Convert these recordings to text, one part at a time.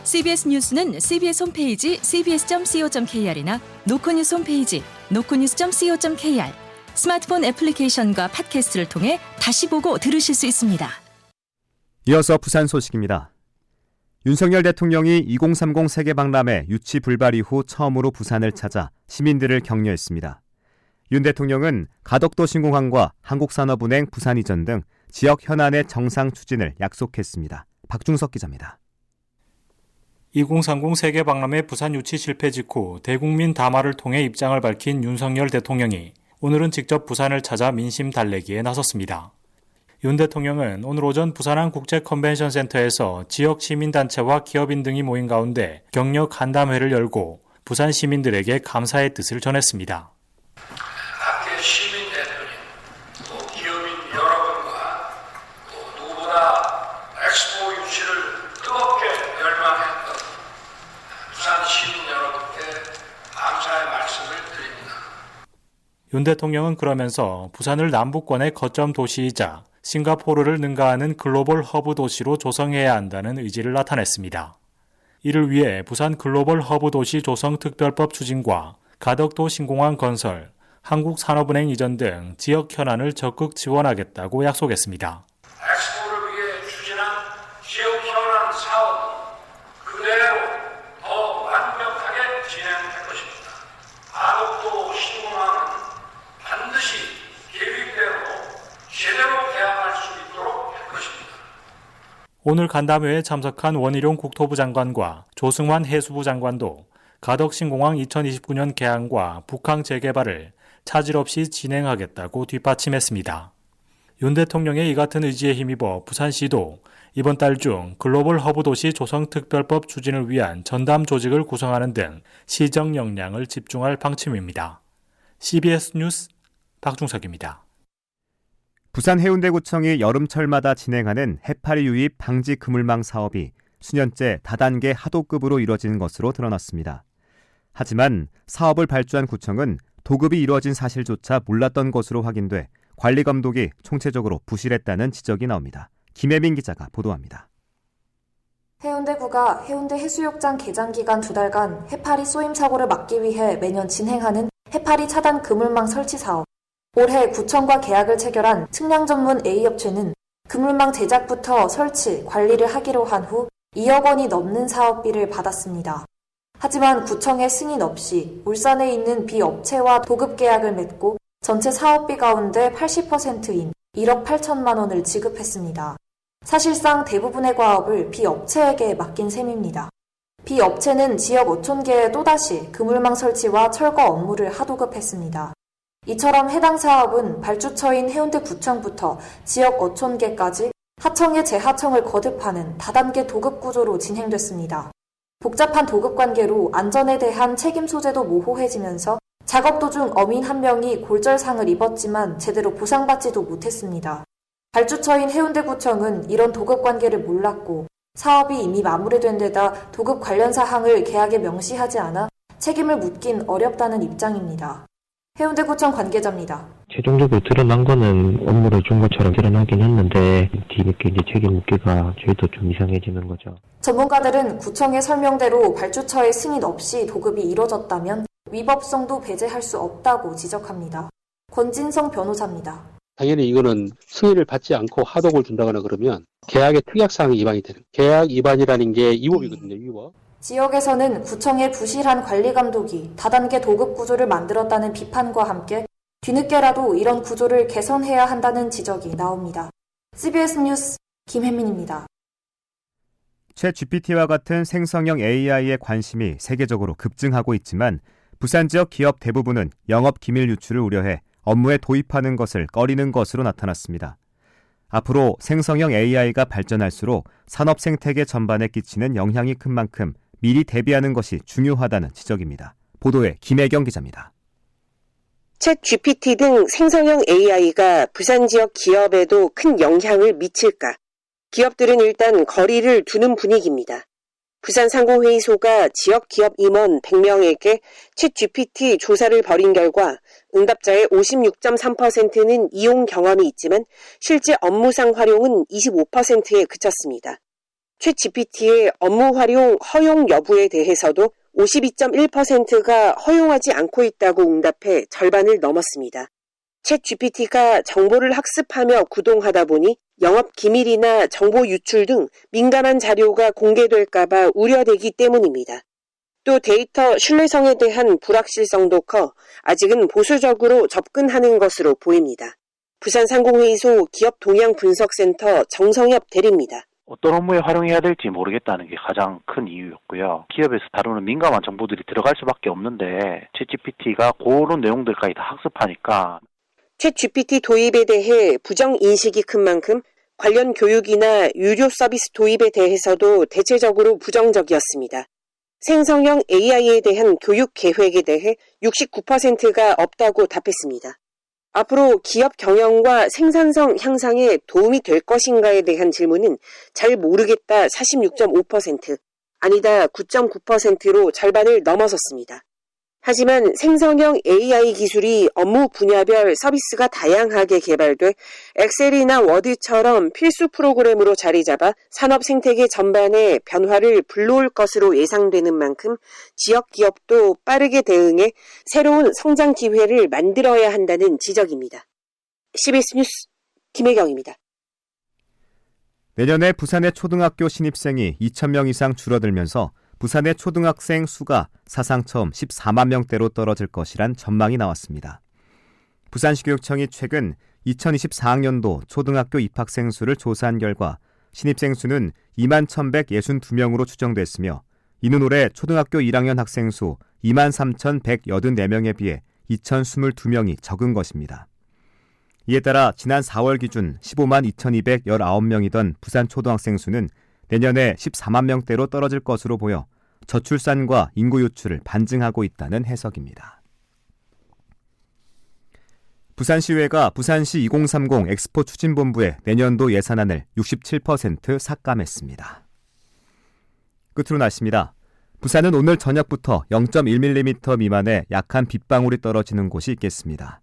CBS 뉴스는 CBS 홈페이지 cbs.co.kr이나 노코뉴스 홈페이지 노코뉴스.co.kr, 스마트폰 애플리케이션과 팟캐스트를 통해 다시 보고 들으실 수 있습니다. 이어서 부산 소식입니다. 윤석열 대통령이 2030 세계박람회 유치 불발 이후 처음으로 부산을 찾아 시민들을 격려했습니다. 윤 대통령은 가덕도 신공항과 한국산업은행 부산 이전 등 지역 현안의 정상 추진을 약속했습니다. 박중석 기자입니다. 2030 세계박람회 부산 유치 실패 직후 대국민 담화를 통해 입장을 밝힌 윤석열 대통령이 오늘은 직접 부산을 찾아 민심 달래기에 나섰습니다. 윤 대통령은 오늘 오전 부산항 국제컨벤션센터에서 지역 시민단체와 기업인 등이 모인 가운데 격려 간담회를 열고 부산 시민들에게 감사의 뜻을 전했습니다. 각계 시민 대표님, 또 기업인 여러분과 또 누구보다 엑스포 유치를 뜨겁게 열망했던 부산 시민 여러분께 감사의 말씀을 드립니다. 윤 대통령은 그러면서 부산을 남북권의 거점 도시이자 싱가포르를 능가하는 글로벌 허브 도시로 조성해야 한다는 의지를 나타냈습니다. 이를 위해 부산 글로벌 허브 도시 조성 특별법 추진과 가덕도 신공항 건설, 한국산업은행 이전 등 지역 현안을 적극 지원하겠다고 약속했습니다. 엑스포를 위해 추진한 지역 현안 사업은 그대로 더 완벽하게 진행할 것입니다. 가덕도 신공항은 반드시 계획대로 제대로 개항할 수 있도록 할 것입니다. 오늘 간담회에 참석한 원희룡 국토부 장관과 조승환 해수부 장관도 가덕신공항 2029년 개항과 북항 재개발을 차질 없이 진행하겠다고 뒷받침했습니다. 윤 대통령의 이 같은 의지에 힘입어 부산시도 이번 달 중 글로벌 허브 도시 조성 특별법 추진을 위한 전담 조직을 구성하는 등 시정 역량을 집중할 방침입니다. CBS 뉴스 박중석입니다. 부산 해운대구청이 여름철마다 진행하는 해파리 유입 방지 그물망 사업이 수년째 다단계 하도급으로 이뤄진 것으로 드러났습니다. 하지만 사업을 발주한 구청은 도급이 이루어진 사실조차 몰랐던 것으로 확인돼 관리 감독이 총체적으로 부실했다는 지적이 나옵니다. 김혜민 기자가 보도합니다. 해운대구가 해운대 해수욕장 개장 기간 2달간 해파리 쏘임 사고를 막기 위해 매년 진행하는 해파리 차단 그물망 설치 사업. 올해 구청과 계약을 체결한 측량 전문 A업체는 그물망 제작부터 설치, 관리를 하기로 한 후 2억 원이 넘는 사업비를 받았습니다. 하지만 구청의 승인 없이 울산에 있는 B업체와 도급 계약을 맺고 전체 사업비 가운데 80%인 1억 8천만 원을 지급했습니다. 사실상 대부분의 과업을 B업체에게 맡긴 셈입니다. B업체는 지역 5천 개에 또다시 그물망 설치와 철거 업무를 하도급했습니다. 이처럼 해당 사업은 발주처인 해운대구청부터 지역 5천 개까지 하청의 재하청을 거듭하는 다단계 도급 구조로 진행됐습니다. 복잡한 도급 관계로 안전에 대한 책임 소재도 모호해지면서 작업 도중 어민 한 명이 골절상을 입었지만 제대로 보상받지도 못했습니다. 발주처인 해운대구청은 이런 도급 관계를 몰랐고 사업이 이미 마무리된 데다 도급 관련 사항을 계약에 명시하지 않아 책임을 묻긴 어렵다는 입장입니다. 해운대구청 관계자입니다. 최종적으로 드러난 거는 업무를 준 것처럼 드러나긴 했는데 뒤늦게 이제 책임 묻기가 저희도 좀 이상해지는 거죠. 전문가들은 구청의 설명대로 발주처의 승인 없이 도급이 이뤄졌다면 위법성도 배제할 수 없다고 지적합니다. 권진성 변호사입니다. 당연히 이거는 승인을 받지 않고 하독을 준다거나 그러면 계약의 특약사항이 위반이 되는, 계약 위반이라는 게 위법이거든요, 위법. 지역에서는 구청의 부실한 관리 감독이 다단계 도급 구조를 만들었다는 비판과 함께 뒤늦게라도 이런 구조를 개선해야 한다는 지적이 나옵니다. CBS 뉴스 김혜민입니다. 챗GPT와 같은 생성형 AI의 관심이 세계적으로 급증하고 있지만 부산 지역 기업 대부분은 영업 기밀 유출을 우려해 업무에 도입하는 것을 꺼리는 것으로 나타났습니다. 앞으로 생성형 AI가 발전할수록 산업 생태계 전반에 끼치는 영향이 큰 만큼 미리 대비하는 것이 중요하다는 지적입니다. 보도에 김혜경 기자입니다. 챗GPT 등 생성형 AI가 부산 지역 기업에도 큰 영향을 미칠까? 기업들은 일단 거리를 두는 분위기입니다. 부산상공회의소가 지역 기업 임원 100명에게 챗GPT 조사를 벌인 결과 응답자의 56.3%는 이용 경험이 있지만 실제 업무상 활용은 25%에 그쳤습니다. 챗 GPT의 업무 활용 허용 여부에 대해서도 52.1%가 허용하지 않고 있다고 응답해 절반을 넘었습니다. 챗 GPT가 정보를 학습하며 구동하다 보니 영업 기밀이나 정보 유출 등 민감한 자료가 공개될까봐 우려되기 때문입니다. 또 데이터 신뢰성에 대한 불확실성도 커 아직은 보수적으로 접근하는 것으로 보입니다. 부산상공회의소 기업동향분석센터 정성엽 대리입니다. 어떤 업무에 활용해야 될지 모르겠다는 게 가장 큰 이유였고요. 기업에서 다루는 민감한 정보들이 들어갈 수밖에 없는데 챗GPT가 그런 내용들까지 다 학습하니까 챗 GPT 도입에 대해 부정 인식이 큰 만큼 관련 교육이나 유료 서비스 도입에 대해서도 대체적으로 부정적이었습니다. 생성형 AI에 대한 교육 계획에 대해 69%가 없다고 답했습니다. 앞으로 기업 경영과 생산성 향상에 도움이 될 것인가에 대한 질문은 잘 모르겠다 46.5%, 아니다 9.9%로 절반을 넘어섰습니다. 하지만 생성형 AI 기술이 업무 분야별 서비스가 다양하게 개발돼 엑셀이나 워드처럼 필수 프로그램으로 자리 잡아 산업 생태계 전반에 변화를 불러올 것으로 예상되는 만큼 지역 기업도 빠르게 대응해 새로운 성장 기회를 만들어야 한다는 지적입니다. CBS 뉴스 김혜경입니다. 내년에 부산의 초등학교 신입생이 2,000명 이상 줄어들면서 부산의 초등학생 수가 사상 처음 14만 명대로 떨어질 것이란 전망이 나왔습니다. 부산시 교육청이 최근 2024학년도 초등학교 입학생 수를 조사한 결과 신입생 수는 2만 1,162명으로 추정됐으며 이는 올해 초등학교 1학년 학생 수 2만 3,184명에 비해 2,022명이 적은 것입니다. 이에 따라 지난 4월 기준 15만 2,219명이던 부산 초등학생 수는 내년에 14만 명대로 떨어질 것으로 보여 저출산과 인구 유출을 반증하고 있다는 해석입니다. 부산시의회가 부산시 2030 엑스포 추진본부의 내년도 예산안을 67% 삭감했습니다. 끝으로 날씨입니다. 부산은 오늘 저녁부터 0.1mm 미만의 약한 빗방울이 떨어지는 곳이 있겠습니다.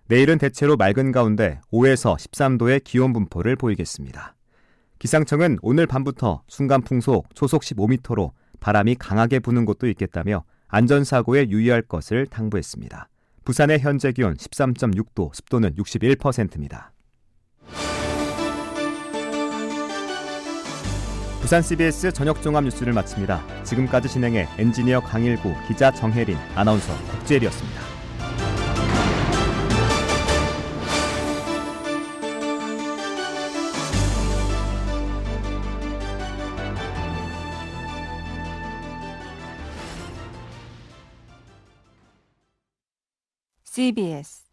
내일은 대체로 맑은 가운데 5에서 13도의 기온 분포를 보이겠습니다. 기상청은 오늘 밤부터 순간풍속 초속 15m로 바람이 강하게 부는 곳도 있겠다며 안전사고에 유의할 것을 당부했습니다. 부산의 현재 기온 13.6도, 습도는 61%입니다. 부산 CBS 저녁 종합 뉴스를 마칩니다. 지금까지 진행해 엔지니어 강일구, 기자 정혜린, 아나운서 국재일이었습니다. CBS